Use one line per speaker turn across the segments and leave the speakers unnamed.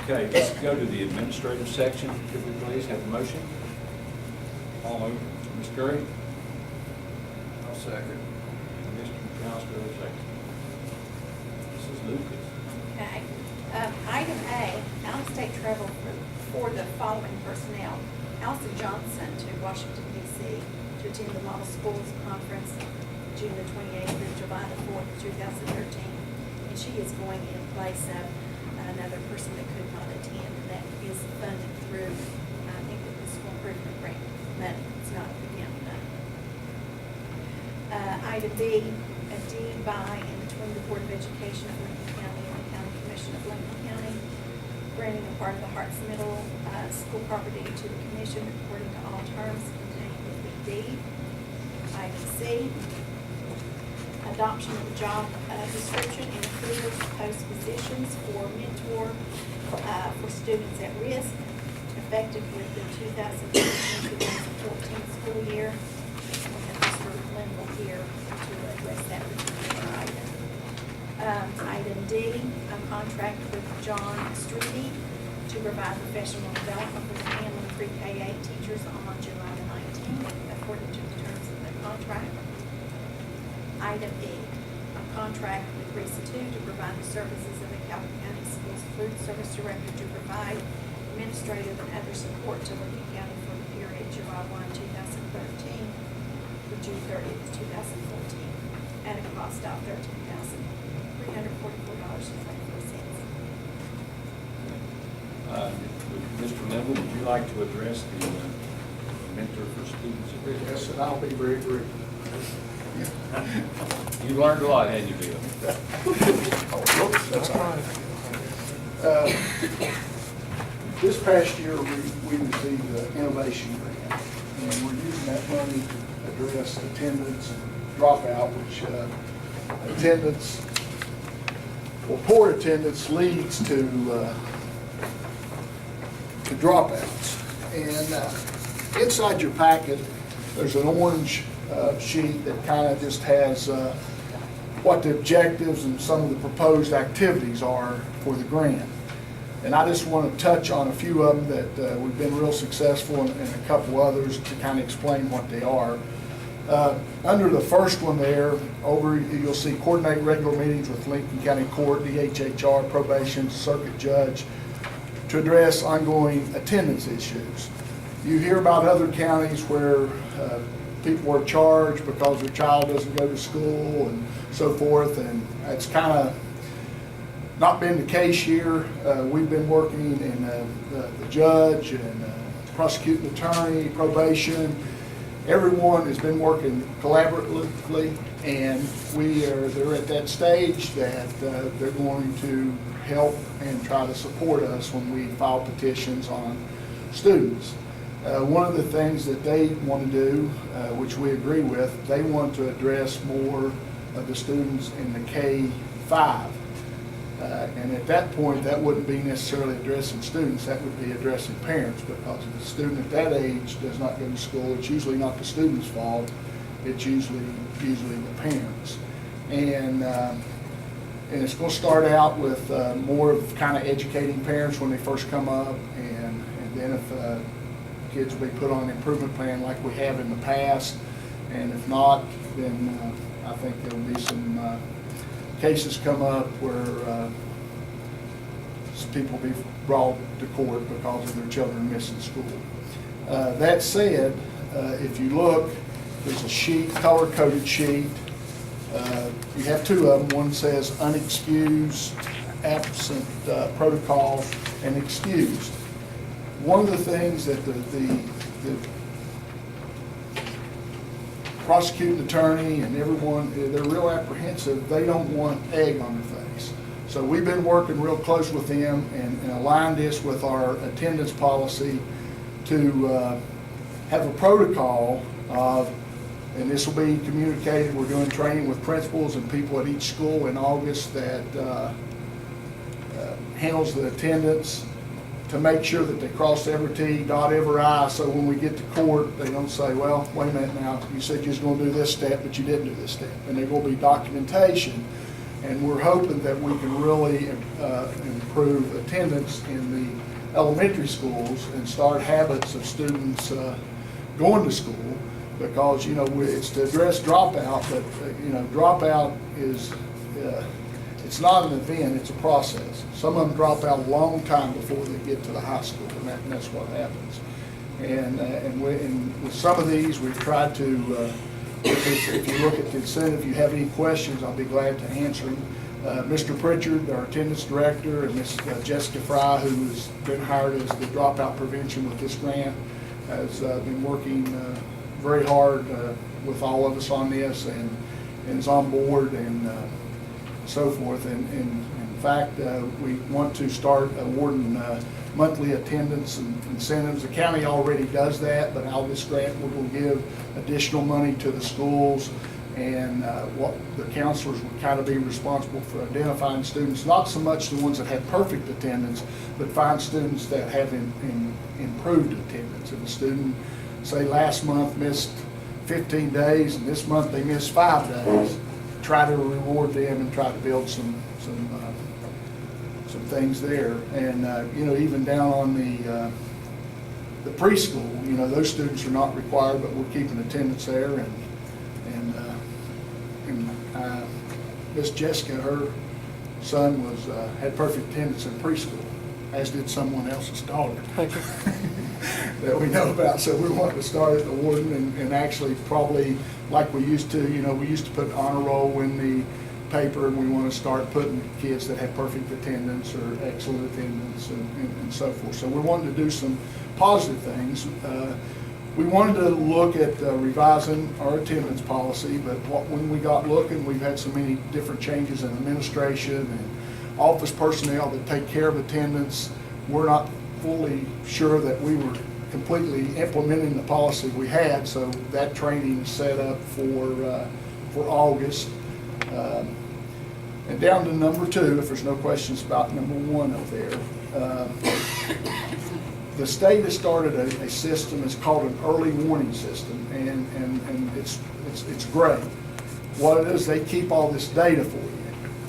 Okay, let's go to the administrative section. Could we please have a motion?
I'll move.
Ms. Curry?
I'll second.
Mr. Costello, second. Mrs. Lucas?
Okay. Item A, out-of-state travel for the following personnel. Allison Johnson to Washington DC to attend the Model Schools Conference June the 28th through July the 4th, 2013. And she is going in place of another person that could not attend, and that is funded through, I think, the school improvement grant money. It's not the county money. Item B, a deed by and between the Board of Education of Lincoln County and the County Commission of Lincoln County, granting a part of the Harts Middle school property to the commission according to all terms contained in the deed. Item C, adoption of the job description and approval to post positions for mentor for students at risk, effective with the 2013-2014 school year. We have Mr. Linville here to address that particular item. Item D, a contract with John Streety to provide professional development for the Hamlin Pre-K-8 teachers on July the 19th, according to the terms of the contract. Item E, a contract with RISA 2 to provide the services of the Calhoun County Schools Food Service Director to provide administrative and other support to Lincoln County for the period July 1, 2013 through June 30th, 2014, at a cost of $13,344.24.
Mr. Linville, would you like to address the mentor for students at risk?
Yes, and I'll be very brief.
You learned a lot, hadn't you, Bill?
Whoops, that's all right. This past year, we received an innovation grant, and we're using that money to address attendance and dropout, which poor attendance leads to dropouts. And inside your packet, there's an orange sheet that kind of just has what the objectives and some of the proposed activities are for the grant. And I just want to touch on a few of them that we've been real successful and a couple others to kind of explain what they are. Under the first one there, you'll see coordinate regular meetings with Lincoln County Court, DHHR, probation, circuit judge to address ongoing attendance issues. You hear about other counties where people are charged because their child doesn't go to school and so forth, and it's kind of not been the case here. We've been working in the judge and prosecuting attorney, probation. Everyone has been working collaboratively, and they're at that stage that they're going to help and try to support us when we file petitions on students. One of the things that they want to do, which we agree with, they want to address more of the students in the K-5. And at that point, that wouldn't be necessarily addressing students, that would be addressing parents, because if a student at that age does not go to school, it's usually not the student's fault, it's usually the parents. And it's going to start out with more of kind of educating parents when they first come up, and then if kids will be put on an improvement plan like we have in the past, and if not, then I think there will be some cases come up where some people will be brought to court because of their children missing school. That said, if you look, there's a sheet, color-coded sheet. You have two of them. One says unexcused, absent protocol, and excused. One of the things that the prosecuting attorney and everyone, they're real apprehensive. They don't want egg on their face. So we've been working real close with them and aligned this with our attendance policy to have a protocol of, and this will be communicated, we're doing training with principals and people at each school in August that handles the attendance, to make sure that they cross every T, dot every I, so when we get to court, they don't say, well, wait a minute now, you said you was going to do this step, but you didn't do this step. And there's going to be documentation And we're hoping that we can really improve attendance in the elementary schools and start habits of students going to school, because, you know, it's to address dropout, but, you know, dropout is, it's not an event, it's a process. Some of them drop out a long time before they get to the high school, and that's what happens. And with some of these, we've tried to, if you look at the incentive, if you have any questions, I'll be glad to answer them. Mr. Pritchard, our attendance director, and Ms. Jessica Fry, who has been hired as the dropout prevention with this grant, has been working very hard with all of us on this, and is on board and so forth. And in fact, we want to start awarding monthly attendance and incentives. The county already does that, but out of this grant, we will give additional money to the schools, and what the counselors would kind of be responsible for identifying students, not so much the ones that have perfect attendance, but find students that have improved attendance. If a student, say last month missed 15 days and this month they missed 5 days, try to reward them and try to build some things there. And you know, even down on the preschool, you know, those students are not required, but we're keeping attendance there. And Miss Jessica, her son was had perfect attendance in preschool, as did someone else's daughter that we know about. So we want to start at the warden and actually probably like we used to. You know, we used to put honor roll in the paper, and we want to start putting kids that have perfect attendance or excellent attendance and so forth. So we're wanting to do some positive things. We wanted to look at revising our attendance policy, but when we got looking, we've had so many different changes in administration and office personnel that take care of attendance. We're not fully sure that we were completely implementing the policy we had, so that training is set up for August. And down to number 2, if there's no questions about number 1 up there. The state has started a system, it's called an early warning system, and it's great. What it is, they keep all this data for you,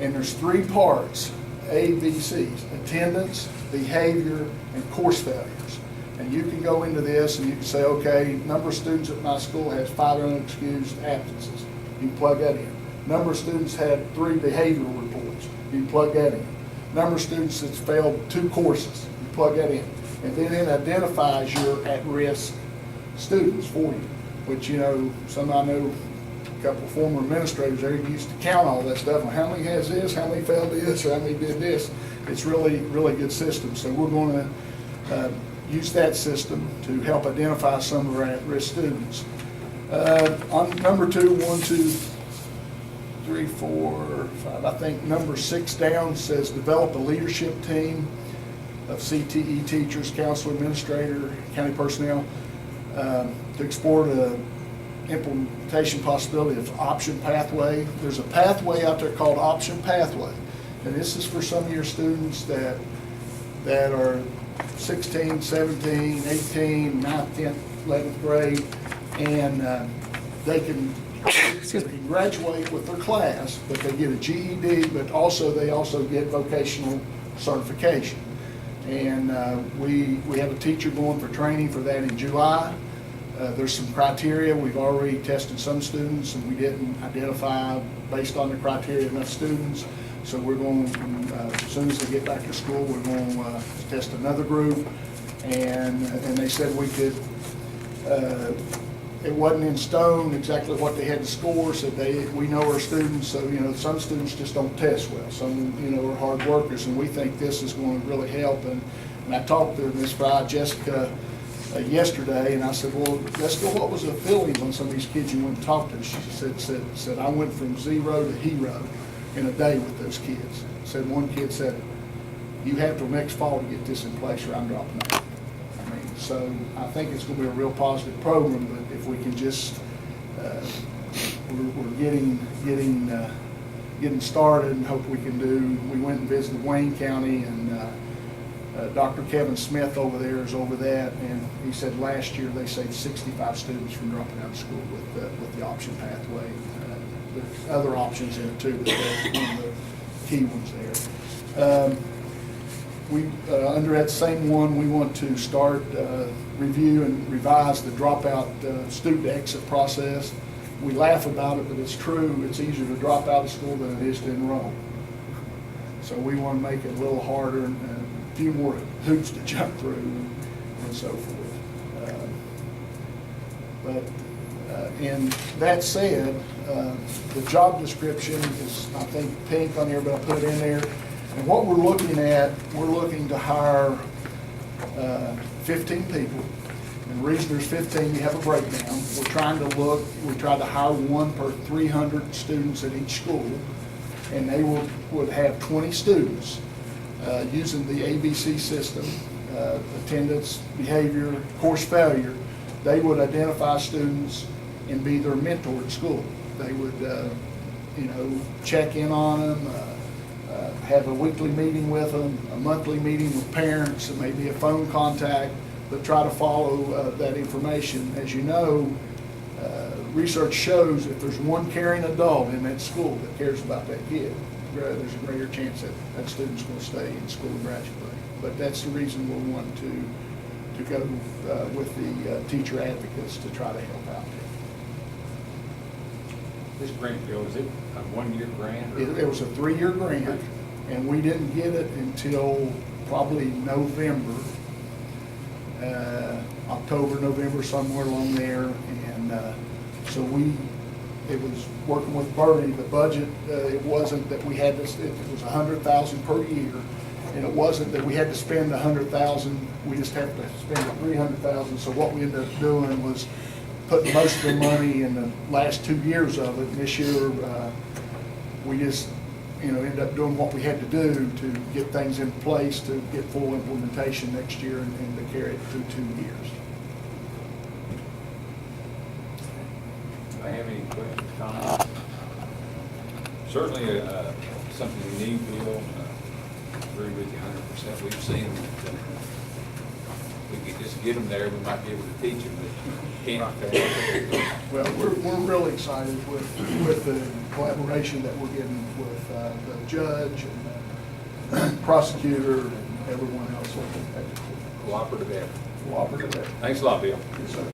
and there's 3 parts, ABCs: attendance, behavior, and course failures. And you can go into this and you can say, okay, number of students at my school has 5 unexcused absences. You can plug that in. Number of students had 3 behavioral reports. You can plug that in. Number of students that's failed 2 courses. You plug that in. And then it identifies your at-risk students for you, which, you know, I know a couple of former administrators, they used to count all that stuff. How many has this, how many failed this, or how many did this? It's really good system. So we're going to use that system to help identify some of our at-risk students. On number 2, 1, 2, 3, 4, 5, I think number 6 down says develop a leadership team of CTE teachers, counselor, administrator, county personnel, to explore the implementation possibility of option pathway. There's a pathway out there called option pathway, and this is for some of your students that are 16, 17, 18, 9th, 10th, 11th grade, and they can graduate with their class, but they get a GED, but they also get vocational certification. And we have a teacher going for training for that in July. There's some criteria. We've already tested some students, and we didn't identify, based on the criteria, enough students. So we're going, as soon as they get back to school, we're going to test another group. And they said we could, it wasn't in stone exactly what they had to score, so we know our students, so, you know, some students just don't test well. Some, you know, are hard workers, and we think this is going to really help. And I talked to Ms. Fry, Jessica, yesterday, and I said, well, Jessica, what was the feelings on some of these kids you went and talked to? She said, I went from 0 to hero in a day with those kids. Said one kid said, you have till next fall to get this in place or I'm dropping out. So I think it's going to be a real positive program, but if we can just, we're getting started and hope we can do. We went and visited Wayne County, and Dr. Kevin Smith over there is over that, and he said last year they saved 65 students from dropping out of school with the option pathway. There's other options in it too, but key ones there. Under that same one, we want to start review and revise the dropout student exit process. We laugh about it, but it's true. It's easier to drop out of school than it is to enroll. So we want to make it a little harder and a few more hoops to jump through and so forth. And that said, the job description is, I think, pink on here, but I put it in there. And what we're looking to hire 15 people. And the reason there's 15, we have a breakdown. We try to hire one per 300 students at each school. And they would have 20 students using the ABC system, attendance, behavior, course failure. They would identify students and be their mentor at school. They would, check in on them, have a weekly meeting with them, a monthly meeting with parents, and maybe a phone contact, but try to follow that information. As you know, research shows if there's one caring adult in that school that cares about that kid, there's a greater chance that that student's going to stay in school and graduate. But that's the reason we want to go with the teacher advocates to try to help out.
This grant, Bill, is it a one-year grant? or-
It was a 3-year grant, and we didn't get it until probably November, October, November, somewhere along there. And so it was working with Bernie, the budget, it wasn't that we had to, it was $100,000 per year. And it wasn't that we had to spend $100,000, we just have to spend $300,000. So what we ended up doing was putting most of the money in the last 2 years of it. And this year, we just, ended up doing what we had to do to get things in place to get full implementation next year and to carry it through 2 years.
Do I have any questions, comments? Certainly, something we need, Bill. Agree with you 100%. We've seen that we could just get them there, we might be able to teach them, but can't.
Well, we're really excited with the collaboration that we're getting with the judge and the prosecutor and everyone else.
Cooperative effort.
Cooperative effort.
Thanks a lot, Bill.
Yes, sir.